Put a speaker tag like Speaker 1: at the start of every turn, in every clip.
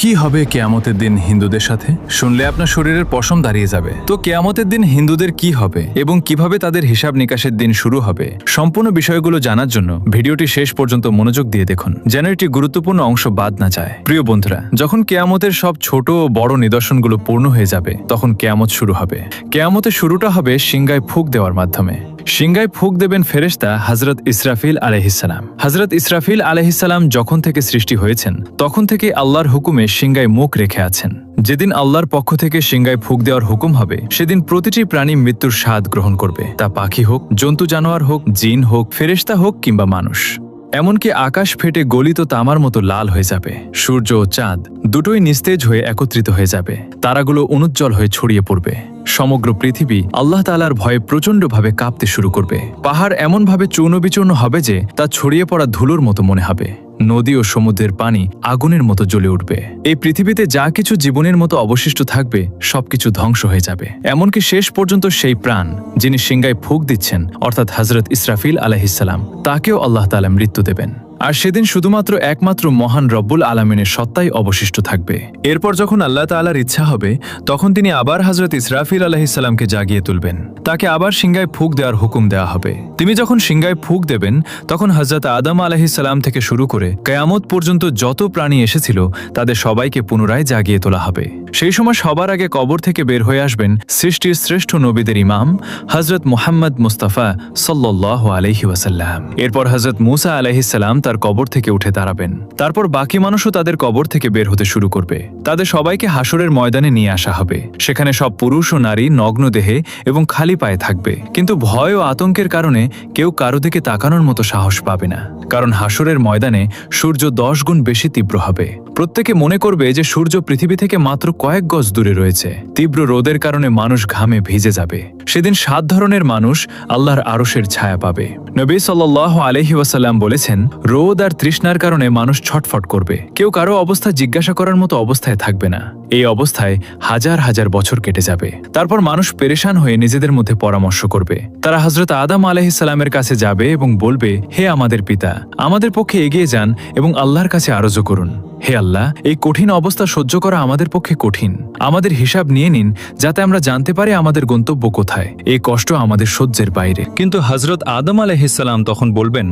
Speaker 1: কি হবে কিয়ামতের দিন হিন্দুদের সাথে? শুনলে আপনার শরীরের পশম দাঁড়িয়ে যাবে। তো কিয়ামতের দিন হিন্দুদের কি হবে এবং কিভাবে তাদের হিসাব নিকাশের দিন শুরু হবে, সম্পূর্ণ বিষয়গুলো জানার জন্য ভিডিওটি শেষ পর্যন্ত মনোযোগ দিয়ে দেখুন, যেন এটি গুরুত্বপূর্ণ অংশ বাদ না যায়। প্রিয় বন্ধুরা, যখন কিয়ামতের সব ছোট ও বড় নিদর্শনগুলো পূর্ণ হয়ে যাবে, তখন কিয়ামত শুরু হবে। কিয়ামতের শুরুটা হবে সিংগায় ফুঁক দেওয়ার মাধ্যমে। সিংগায় ফুঁক দেবেন ফেরেশতা হযরত ইসরাফিল আলাইহিসসালাম। হযরত ইসরাফিল আলাইহিসসালাম যখন থেকে সৃষ্টি হয়েছেন, তখন থেকে আল্লাহর হুকুমে সিংগায় মুখ রেখে আছেন। যেদিন আল্লাহর পক্ষ থেকে সিংগায় ফুঁক দেওয়ার হুকুম হবে, সেদিন প্রতিটি প্রাণী মৃত্যুর স্বাদ গ্রহণ করবে। তা পাখি হোক, জন্তু জানোয়ার হোক, জিন হোক, ফেরেশতা হোক কিংবা মানুষ। এমনকি আকাশ ফেটে গলিত তামার মতো লাল হয়ে যাবে। সূর্য ও চাঁদ দুটোই নিস্তেজ হয়ে একত্রিত হয়ে যাবে। তারাগুলো অনুজ্জ্বল হয়ে ছড়িয়ে পড়বে। সমগ্র পৃথিবী আল্লাহ তাআলার ভয়ে প্রচণ্ডভাবে কাঁপতে শুরু করবে। পাহাড় এমনভাবে চূর্ণবিচূর্ণ হবে যে তা ছড়িয়ে পড়া ধুলোর মতো মনে হবে। নদী ও সমুদ্রের পানি আগুনের মতো জ্বলে উঠবে। এই পৃথিবীতে যা কিছু জীবনের মতো অবশিষ্ট থাকবে, সবকিছু ধ্বংস হয়ে যাবে। এমনকি শেষ পর্যন্ত সেই প্রাণ যিনি সিংগায় ফুঁক দিচ্ছেন, অর্থাৎ হযরত ইসরাফিল আলাইহিসসালাম, তাকেও আল্লাহ তাআলা মৃত্যু দেবেন। আর সেদিন শুধুমাত্র একমাত্র মহান রব্বুল আলামিনের সত্তাই অবশিষ্ট থাকবে। এরপর যখন আল্লাহ তাআলার ইচ্ছা হবে, তখন তিনি আবার হযরত ইসরাফিল আলাইহিসসালামকে জাগিয়ে তুলবেন। তাকে আবার সিংগায় ফুঁক দেওয়ার হুকুম দেওয়া হবে। তিনি যখন সিংগায় ফুঁক দেবেন, তখন হযরত আদম আলাইহিসসালাম থেকে শুরু করে কিয়ামত পর্যন্ত যত প্রাণী এসেছিল, তাদের সবাইকে পুনরায় জাগিয়ে তোলা হবে। সেই সময় সবার আগে কবর থেকে বের হয়ে আসবেন সৃষ্টির শ্রেষ্ঠ নবীদের ইমাম হযরত মুহাম্মদ মুস্তাফা সাল্লাল্লাহু আলাইহি ওয়াসাল্লাম। এরপর হযরত মূসা আলাইহিসসালাম তার কবর থেকে উঠে দাঁড়াবেন। তারপর বাকি মানুষও তাদের কবর থেকে বের হতে শুরু করবে। তাদের সবাইকে হাসরের ময়দানে নিয়ে আসা হবে। সেখানে সব পুরুষ ও নারী নগ্ন দেহে এবং খালি পায়ে থাকবে। কিন্তু ভয় ও আতঙ্কের কারণে কেউ কারো দিকে তাকানোর মতো সাহস পাবে না, কারণ হাসরের ময়দানে সূর্য 10 গুণ বেশি তীব্র হবে। প্রত্যেকে মনে করবে যে সূর্য পৃথিবী থেকে মাত্র কয়েক গজ দূরে রয়েছে। তীব্র রোদের কারণে মানুষ ঘামে ভিজে যাবে। সেদিন 7 ধরনের মানুষ আল্লাহর আরশের ছায়া পাবে। নবী সাল্লাল্লাহু আলাইহি ওয়াসাল্লাম বলেছেন, রোদ আর তৃষ্ণার কারণে মানুষ ছটফট করবে। কেউ কারো অবস্থা জিজ্ঞাসা করার মতো অবস্থায় থাকবে না। এই অবস্থায় হাজার হাজার বছর কেটে যাবে। তারপর মানুষ পেরেশান হয়ে নিজেদের মধ্যে পরামর্শ করবে। তারা হযরত আদম আলাইহিসসালামের কাছে যাবে এবং বলবে, হে আমাদের পিতা, আমাদের পক্ষে এগিয়ে যান এবং আল্লাহর কাছে আরজু করুন। হে আল্লাহ, এই কঠিন অবস্থা সহ্য করা আমাদের পক্ষে কঠিন। আমাদের হিসাব নিয়ে নিন, যাতে আমরা জানতে পারি আমাদের গন্তব্য কোথায়। এই কষ্ট আমাদের সহ্যের বাইরে। কিন্তু হযরত আদম আলাইহিসসালাম তখন বলবেন,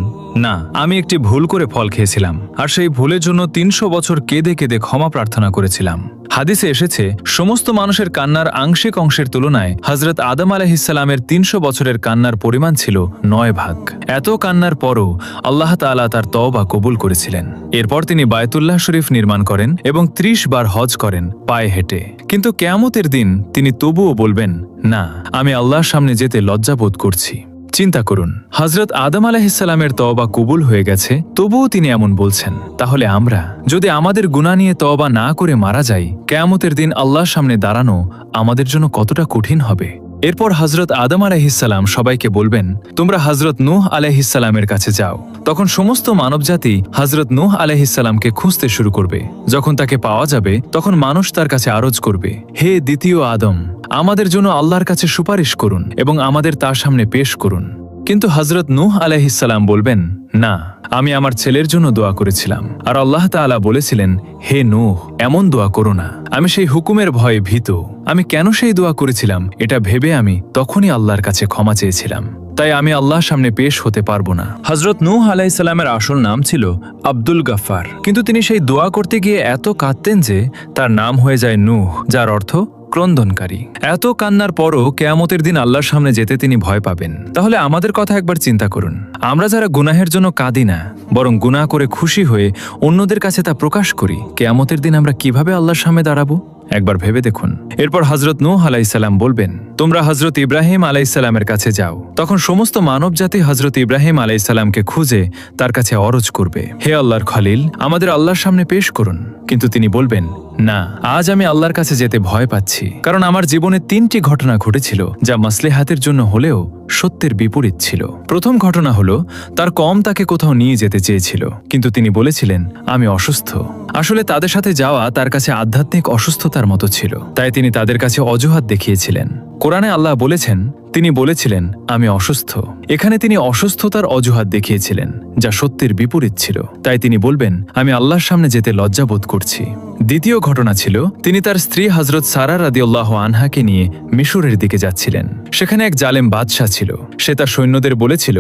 Speaker 1: না, আমি একটি ভুল করে ফল খেয়েছিলাম, আর সেই ভুলের জন্য 300 বছর কেঁদে কেঁদে ক্ষমা প্রার্থনা করেছিলাম। হাদিসে এসেছে, সমস্ত মানুষের কান্নার আংশিক অংশের তুলনায় হযরত আদম আলাইহিসসালামের 300 বছরের কান্নার পরিমাণ ছিল 9 ভাগ। এত কান্নার পরও আল্লাহ তাআলা তার তওবা কবুল করেছিলেন। এরপর তিনি বায়তুল্লাহ শরীফ নির্মাণ করেন এবং 30 বার হজ করেন পায়ে হেঁটে। কিন্তু কিয়ামতের দিন তিনি তবুও বলবেন, না, আমি আল্লাহর সামনে যেতে লজ্জাবোধ করছি। চিন্তা করুন, হযরত আদম আলাইহিসসালামের তওবা কবুল হয়ে গেছে, তবুও তিনি এমন বলছেন। তাহলে আমরা যদি আমাদের গুনাহ নিয়ে তওবা না করে মারা যাই, কিয়ামতের দিন আল্লাহর সামনে দাঁড়ানো আমাদের জন্য কতটা কঠিন হবে। এরপর হযরত আদম আলাইহিসসালাম সবাইকে বলবেন, তোমরা হযরত নূহ আলাইহিসসালামের কাছে যাও। তখন সমস্ত মানবজাতি হযরত নূহ আলাইহিসসালামকে খুঁজতে শুরু করবে। যখন তাকে পাওয়া যাবে, তখন মানুষ তার কাছে আরজ করবে, হে দ্বিতীয় আদম, আমাদের জন্য আল্লাহর কাছে সুপারিশ করুন এবং আমাদের তার সামনে পেশ করুন। কিন্তু হযরত নূহ আলাইহিসসালাম বলবেন, না, আমি আমার ছেলের জন্য দোয়া করেছিলাম, আর আল্লাহ তাআলা বলেছিলেন, হে নূহ, এমন দোয়া করো না। আমি সেই হুকুমের ভয়ে ভীত। আমি কেন সেই দোয়া করেছিলাম, এটা ভেবে আমি তখনই আল্লাহর কাছে ক্ষমা চেয়েছিলাম। তাই আমি আল্লাহর সামনে পেশ হতে পারবো না। হযরত নূহ আলাইহিসসালামের আসল নাম ছিল আব্দুল গাফফার। কিন্তু তিনি সেই দোয়া করতে গিয়ে এত কাঁদতেন যে তার নাম হয়ে যায় নূহ, যার অর্থ ক্রন্দনকারী। এত কান্নার পরও কিয়ামতের দিন আল্লাহর সামনে যেতে তিনি ভয় পাবেন। তাহলে আমাদের কথা একবার চিন্তা করুন। আমরা যারা গুনাহের জন্য কাঁদি না, বরং গুনাহ করে খুশি হয়ে অন্যদের কাছে তা প্রকাশ করি, কিয়ামতের দিন আমরা কিভাবে আল্লাহর সামনে দাঁড়াবো, একবার ভেবে দেখুন। এরপর হযরত নূহ আলাইহিসসালাম বলবেন, তোমরা হযরত ইব্রাহিম আলাইহিসসালামের কাছে যাও। তখন সমস্ত মানবজাতি হযরত ইব্রাহিম আলাইহিসসালামকে খুঁজে তার কাছে অরজ করবে, হে আল্লাহর খলিল, আমাদের আল্লাহর সামনে পেশ করুন। কিন্তু তিনি বলবেন, না, আজ আমি আল্লাহর কাছে যেতে ভয় পাচ্ছি, কারণ আমার জীবনে 3টি ঘটনা ঘটেছিল যা মাসলেহাতের জন্য হলেও সত্যের বিপরীত ছিল। প্রথম ঘটনা হলো, তার কম তাকে কোথাও নিয়ে যেতে চেয়েছিল, কিন্তু তিনি বলেছিলেন, আমি অসুস্থ। আসলে তাদের সাথে যাওয়া তার কাছে আধ্যাত্মিক অসুস্থতার মতো ছিল, তাই তিনি তাদের কাছে অজুহাত দেখিয়েছিলেন। কোরআনে আল্লাহ বলেছেন, তিনি বলেছিলেন আমি অসুস্থ। এখানে তিনি অসুস্থতার অজুহাত দেখিয়েছিলেন, যা সত্যের বিপরীত ছিল। তাই তিনি বলবেন আমি আল্লাহর সামনে যেতে লজ্জাবোধ করছি। দ্বিতীয় ঘটনা ছিল তিনি তার স্ত্রী হযরত সারা রাদিয়াল্লাহু আনহাকে নিয়ে মিশরের দিকে যাচ্ছিলেন। সেখানে এক জালেম বাদশাহ ছিল। সে তার সৈন্যদের বলেছিল,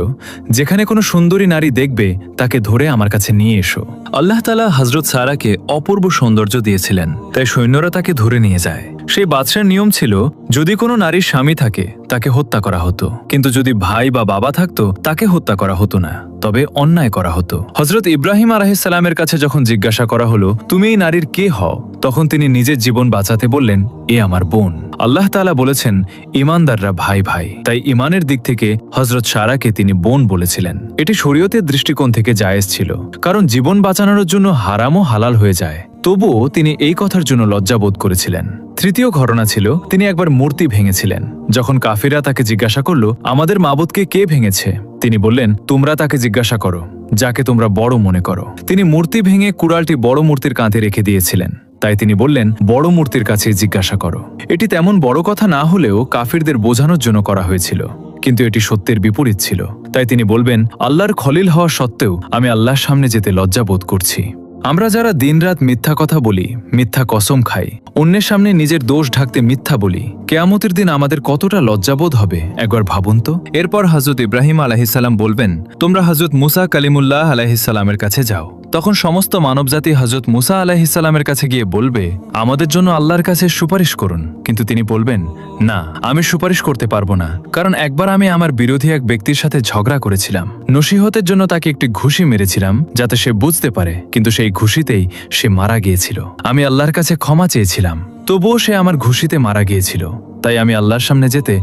Speaker 1: যেখানে কোনো সুন্দরী নারী দেখবে তাকে ধরে আমার কাছে নিয়ে এসো। আল্লাহ তাআলা হযরত সারাকে অপূর্ব সৌন্দর্য দিয়েছিলেন, তাই সৈন্যরা তাকে ধরে নিয়ে যায়। সেই বাদশার নিয়ম ছিল যদি কোনো নারীর স্বামী থাকে তাকে হত্যা করা হতো, কিন্তু যদি ভাই বা বাবা থাকতো তাকে হত্যা করা হতো না, তবে অন্যায় করা হতো। হযরত ইব্রাহিম আলাইহিস সালামের কাছে যখন জিজ্ঞাসা করা হলো তুমি এই নারীর কে হও, তখন তিনি নিজের জীবন বাঁচাতে বললেন এ আমার বোন। আল্লাহ তাআলা বলেছেন ঈমানদাররা ভাই ভাই, তাই ঈমানের দিক থেকে হযরত সারাকে তিনি বোন বলেছিলেন। এটি শরীয়তের দৃষ্টিকোণ থেকে জায়েজ ছিল, কারণ জীবন বাঁচানোর জন্য হারামও হালাল হয়ে যায়। তবুও তিনি এই কথার জন্য লজ্জাবোধ করেছিলেন। তৃতীয় ঘটনা ছিল তিনি একবার মূর্তি ভেঙেছিলেন। যখন কাফিরা তাকে জিজ্ঞাসা করল আমাদের মাবুদকে কে ভেঙেছে, তিনি বললেন তোমরা তাকে জিজ্ঞাসা করো যাকে তোমরা বড় মনে করো। তিনি মূর্তি ভেঙে কুড়ালটি বড় মূর্তির কাঁধে রেখে দিয়েছিলেন, তাই তিনি বললেন বড় মূর্তির কাছে জিজ্ঞাসা করো। এটি তেমন বড় কথা না হলেও কাফিরদের বোঝানোর জন্য করা হয়েছিল, কিন্তু এটি সত্যের বিপরীত ছিল। তাই তিনি বলবেন আল্লাহর খলিল হওয়া সত্ত্বেও আমি আল্লাহর সামনে যেতে লজ্জাবোধ করছি। আমরা যারা দিনরাত মিথ্যা কথা বলি, মিথ্যা কসম খাই, অন্যের সামনে নিজের দোষ ঢাকতে মিথ্যা বলি, কিয়ামতের দিন আমাদের কতটা লজ্জাবোধ হবে একবার ভাবুন তো। এরপর হযরত ইব্রাহিম আলাইহিস সালাম বলবেন তোমরা হযরত মুসা কালিমুল্লাহ আলাইহিস সালামের কাছে যাও। তখন সমস্ত মানবজাতি হযরত মুসা আলাইহিস সালামের কাছে গিয়ে বলবে আমাদের জন্য আল্লাহর কাছে সুপারিশ করুন। কিন্তু তিনি বলবেন না, আমি সুপারিশ করতে পারবো না, কারণ একবার আমি আমার বিরোধী এক ব্যক্তির সাথে ঝগড়া করেছিলাম। নসিহতের জন্য তাকে একটি ঘুষি মেরেছিলাম যাতে সে বুঝতে পারে, কিন্তু সেই ঘুষিতেই সে মারা গিয়েছিল। আমি আল্লাহর কাছে ক্ষমা চেয়েছিলাম, তবুও সে আমার ঘুষিতে মারা গিয়েছিল, তাই আমি আল্লাহর সামনে যেতে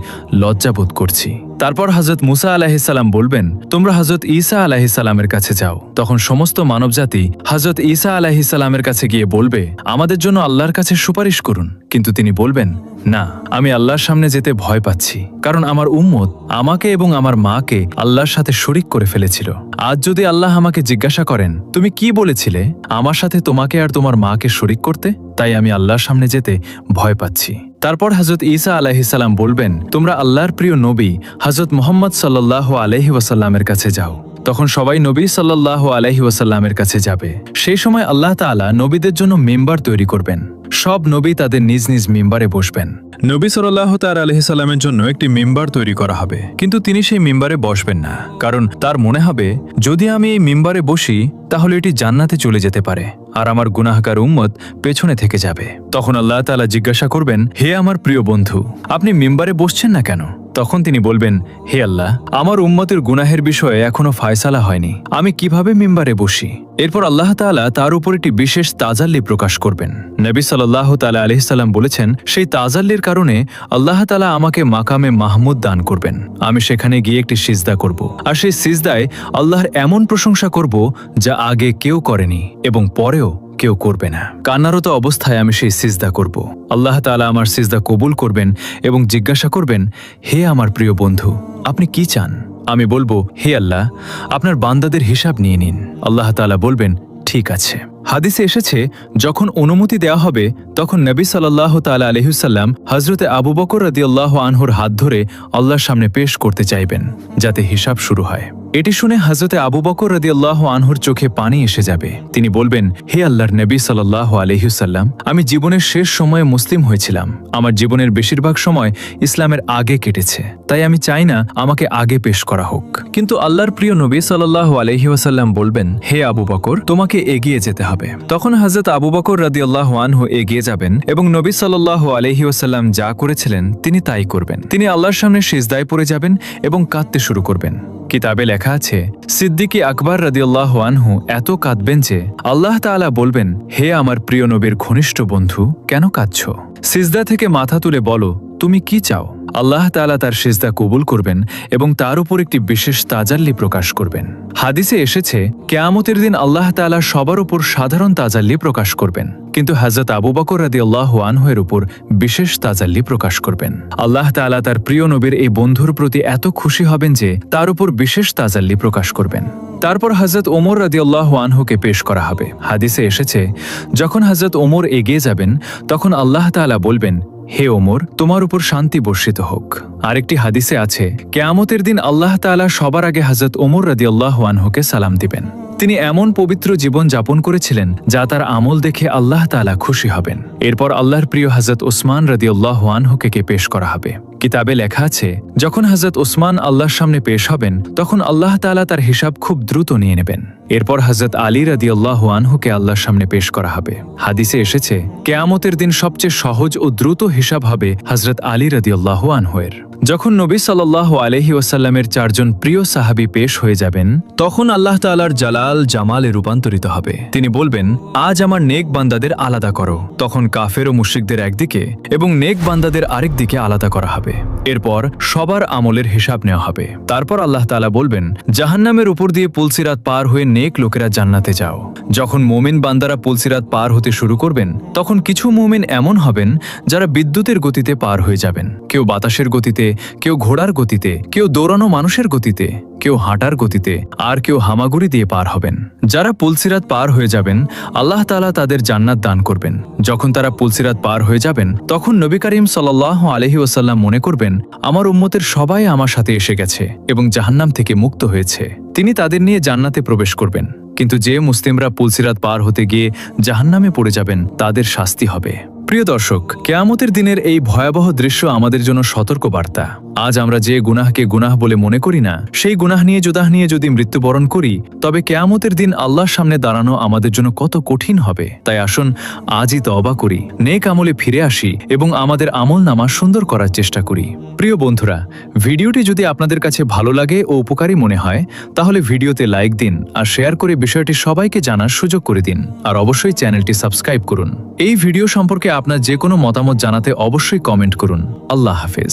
Speaker 1: লজ্জাবোধ করছি। তারপর হযরত মুসা আলাইহিস সালাম বলবেন তোমরা হযরত ঈসা আলাইহিস সালামের কাছে যাও। তখন সমস্ত মানবজাতি হযরত ঈসা আলাইহিস সালামের কাছে গিয়ে বলবে আমাদের জন্য আল্লাহর কাছে সুপারিশ করুন। কিন্তু তিনি বলবেন না, আমি আল্লাহর সামনে যেতে ভয় পাচ্ছি, কারণ আমার উম্মত আমাকে এবং আমার মাকে আল্লাহর সাথে শরিক করে ফেলেছিল। আজ যদি আল্লাহ আমাকে জিজ্ঞাসা করেন তুমি কি বলেছিলে আমার সাথে তোমাকে আর তোমার মাকে শরিক করতে, তাই আমি আল্লাহর সামনে যেতে ভয় পাচ্ছি। তারপর হযরত ঈসা আলাইহিস সালাম বলবেন তোমরা আল্লাহর প্রিয় নবী হযরত মুহাম্মদ সাল্লাল্লাহু আলাইহি ওয়াসাল্লামের কাছে যাও। তখন সবাই নবী সাল্লাল্লাহু আলাইহি ওয়াসাল্লামের কাছে যাবে। সেই সময় আল্লাহ তাআলা নবীদের জন্য মিম্বার তৈরি করবেন। সব নবী তাদের নিজ নিজ মিম্বারে বসবেন। নবী সাল্লাল্লাহু তাআলা আলাইহি সাল্লামের জন্য একটি মিম্বার তৈরি করা হবে, কিন্তু তিনি সেই মিম্বারে বসবেন না, কারণ তার মনে হবে যদি আমি এই মিম্বারে বসি তাহলে এটি জান্নাতে চলে যেতে পারে আর আমার গুনাহগার উম্মত পেছনে থেকে যাবে। তখন আল্লাহ তাআলা জিজ্ঞাসা করবেন হে আমার প্রিয় বন্ধু, আপনি মিম্বারে বসছেন না কেন? তখন তিনি বলবেন হে আল্লাহ, আমার উম্মতের গুনাহের বিষয়ে এখনো ফায়সালা হয়নি, আমি কিভাবে মিম্বারে বসি? এরপর আল্লাহ তাআলা তার উপর একটি বিশেষ তাজাল্লি প্রকাশ করবেন। নবী সাল্লাল্লাহু তাআলা আলাইহিস সালাম বলেছেন সেই তাজাল্লির কারণে আল্লাহ তাআলা আমাকে মাকামে মাহমুদ দান করবেন। আমি সেখানে গিয়ে একটি সিজদা করব, আর সেই সিজদায় আল্লাহর এমন প্রশংসা করব যা আগে কেউ করেনি এবং পরেও কেউ করবে না। কান্নারত অবস্থায় আমি সেই সিজদা করব। আল্লাহ তাআলা আমার সিজদা কবুল করবেন এবং জিজ্ঞাসা করবেন হে আমার প্রিয় বন্ধু, আপনি কি চান? আমি বলবো হে আল্লাহ, আপনার বান্দাদের হিসাব নিয়ে নিন। আল্লাহ তাআলা বলবেন ঠিক আছে। হাদিসে এসেছে যখন অনুমতি দেওয়া হবে তখন নবী সাল্লাল্লাহু তাআলা আলাইহি ওয়াসাল্লাম হযরতে আবু বকর রাদিয়াল্লাহু আনহুর হাত ধরে আল্লাহর সামনে পেশ করতে চাইবেন যাতে হিসাব শুরু হয়। এটি শুনে হযরতে আবু বকর রাদিয়াল্লাহু আনহুর চোখে পানি এসে যাবে। তিনি বলবেন হে আল্লাহর নবী সাল্লাল্লাহু আলাইহি ওয়াসাল্লাম, আমি জীবনের শেষ সময়ে মুসলিম হয়েছিলাম। আমার জীবনের বেশিরভাগ সময় ইসলামের আগে কেটেছে, তাই আমি চাই না আমাকে আগে পেশ করা হোক। কিন্তু আল্লাহর প্রিয় নবী সাল্লাল্লাহু আলাইহি ওয়াসাল্লাম বলবেন হে আবু বকর, তোমাকে এগিয়ে যেতে হবে। তখন হযরত আবু বকর রাদিয়াল্লাহু আনহু এগিয়ে যাবেন এবং নবী সাল্লাল্লাহু আলাইহি ওয়াসাল্লাম যা করেছিলেন তিনি তাই করবেন। তিনি আল্লাহর সামনে সিজদায় পড়ে যাবেন এবং কাঁদতে শুরু করবেন। কিতাবে লেখা আছে সিদ্দিক আকবর রাদিয়াল্লাহু আনহু এত কাঁদবেন যে আল্লাহ তাআলা বলবেন হে আমার প্রিয় নবীর ঘনিষ্ঠ বন্ধু, কেন কাঁদছো? সিজদা থেকে মাথা তুলে বলো তুমি কি চাও? আল্লাহ তাআলা তার সিজদা কবুল করবেন এবং তার উপর একটি বিশেষ তাজাল্লি প্রকাশ করবেন। হাদিসে এসেছে কিয়ামতের দিন আল্লাহ তাআলা সবার উপর সাধারণ তাজাল্লি প্রকাশ করবেন, কিন্তু হযরত আবু বকর রাদিয়াল্লাহু আনহু এর উপর বিশেষ তাজাল্লি প্রকাশ করবেন। আল্লাহ তাআলা তার প্রিয় নবীর এই বন্ধুর প্রতি এত খুশি হবেন যে তার উপর বিশেষ তাজাল্লি প্রকাশ করবেন। তারপর হযরত ওমর রাদিয়াল্লাহু আনহুকে পেশ করা হবে। হাদিসে এসেছে যখন হযরত ওমর এগিয়ে যাবেন তখন আল্লাহ তাআলা বলবেন হে ওমর, তোমার উপর শান্তি বর্ষিত হোক। আরেকটি হাদিসে আছে, কেয়ামতের দিন আল্লাহ তাআলা সবার আগে হযরত ওমর রাদিয়াল্লাহু আনহুকে সালাম দিবেন। তিনি এমন পবিত্র জীবন যাপন করেছিলেন যা তার আমল দেখে আল্লাহ তাআলা খুশি হবেন। এরপর আল্লাহর প্রিয় হযরত ওসমান রাদিয়াল্লাহু আনহুকে পেশ করা হবে। কিতাবে লেখা আছে, যখন হযরত ওসমান আল্লাহর সামনে পেশ হবেন তখন আল্লাহ তাআলা তার হিসাব খুব দ্রুত নিয়ে নেবেন। এরপর হযরত আলী রাদিয়াল্লাহু আনহুকে আল্লাহর সামনে পেশ করা হবে। হাদিসে এসেছে, কিয়ামতের দিন সবচেয়ে সহজ ও দ্রুত হিসাব হবে হযরত আলী রাদিয়াল্লাহু আনহুয়ের। যখন নবী সাল্লাল্লাহু আলাইহি ওয়াসাল্লামের 4 জন প্রিয় সাহাবী পেশ হয়ে যাবেন, তখন আল্লাহ তাআলার জালাল জামালে রূপান্তরিত হবে। তিনি বলবেন, আজ আমার নেক বান্দাদের আলাদা করো। তখন কাফের ও মুশরিকদের একদিকে এবং নেক বান্দাদের আরেক দিকে আলাদা করা হবে। এরপর সবার আমলের হিসাব নেওয়া হবে। তারপর আল্লাহ তাআলা বলবেন, জাহান্নামের উপর দিয়ে পুলসিরাত পার হয়ে নেক লোকেরা জান্নাতে যাও। যখন মুমিন বান্দারা পুলসিরাত পার হতে শুরু করবেন, তখন কিছু মুমিন এমন হবেন যারা বিদ্যুতের গতিতে পার হয়ে যাবেন। কেউ বাতাসের গতিতে, কেউ ঘোড়ার গতিতে, কেউ দৌড়ানো মানুষের গতিতে, কেউ হাঁটার গতিতে, আর কেউ হামাগুড়ি দিয়ে পার হবেন। যারা পুলসিরাত পার হয়ে যাবেন, আল্লাহ তাআলা তাদের জান্নাত দান করবেন। যখন তারা পুলসিরাত পার হয়ে যাবেন, তখন নবী করিম সাল্লাল্লাহু আলাইহি ওয়াসাল্লাম মনে করবেন, আমার উম্মতের সবাই আমার সাথে এসে গেছে এবং জাহান্নাম থেকে মুক্ত হয়েছে। তিনি তাদের নিয়ে জান্নাতে প্রবেশ করবেন। কিন্তু যে মুসলিমরা পুলসিরাত পার হতে গিয়ে জাহান্নামে পড়ে যাবেন, তাদের শাস্তি হবে। প্রিয় দর্শক, কিয়ামতের দিনের এই ভয়াবহ দৃশ্য আমাদের জন্য সতর্ক বার্তা। আজ আমরা যে গুনাহকে গুনাহ বলে মনে করি না, সেই গুনাহ নিয়ে যদি মৃত্যুবরণ করি, তবে কিয়ামতের দিন আল্লাহর সামনে দাঁড়ানো আমাদের জন্য কত কঠিন হবে। তাই আসুন আজই তওবা করি, নেক আমলে ফিরে আসি এবং আমাদের আমলনামা সুন্দর করার চেষ্টা করি। প্রিয় বন্ধুরা, ভিডিওটি যদি আপনাদের কাছে ভালো লাগে ও উপকারী মনে হয়, তাহলে ভিডিওতে লাইক দিন আর শেয়ার করে বিষয়টি সবাইকে জানার সুযোগ করে দিন। আর অবশ্যই চ্যানেলটি সাবস্ক্রাইব করুন। এই ভিডিও সম্পর্কে আপনার যে কোনো মতামত জানাতে অবশ্যই কমেন্ট করুন। আল্লাহ হাফেজ।